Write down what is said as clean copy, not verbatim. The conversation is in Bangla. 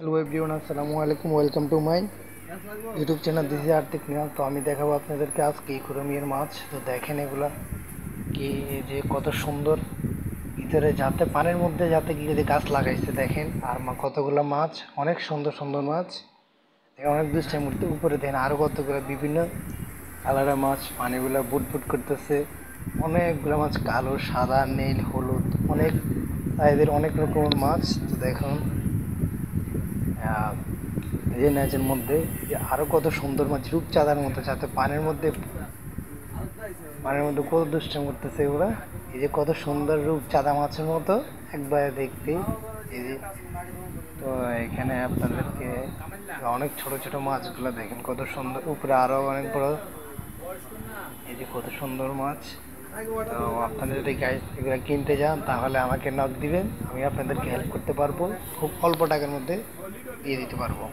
হ্যালো এভরিওয়ান, আসসালামু আলাইকুম। Welcome to my YouTube channel. This is আর্থিক নিয়াল। তো আমি দেখাবো আপনাদেরকে আজকে ইকোনমির মাছ। তো দেখেন এগুলা কি যে কত সুন্দর, ভিতরে যাতে পানির মধ্যে যাতে কি যে গাছ লাগাইছে দেখেন। আর কতগুলো মাছ, অনেক সুন্দর সুন্দর মাছ, অনেক দুষ্টার মূর্তি উপরে দেন আরও কতগুলো বিভিন্ন কালারের মাছ পানিগুলো বুট বুট করতেছে। অনেকগুলো মাছ, কালো, সাদা, নীল, হলুদ, অনেক সাইজের অনেক রকমের মাছ। তো দেখুন এই যে ন্যাচের মধ্যে যে আরো কত সুন্দর মাছ, রূপচাঁদার মতো, যাতে পানির মধ্যে কত দুষ্টামি করতেছে ওরা। এই যে কত সুন্দর রূপচাঁদা মাছের মতো একবারে দেখতে। এই যে তো এখানে আপনাদেরকে অনেক ছোট ছোট মাছগুলো দেখেন কত সুন্দর, উপরে আরো অনেক বড়। এই যে কত সুন্দর মাছ। তো আপনারা যদি এগুলো কিনতে যান তাহলে আমাকে নক দিবেন, আমি আপনাদেরকে হেল্প করতে পারবো, খুব অল্প টাকার মধ্যে দিয়ে দিতে পারবো।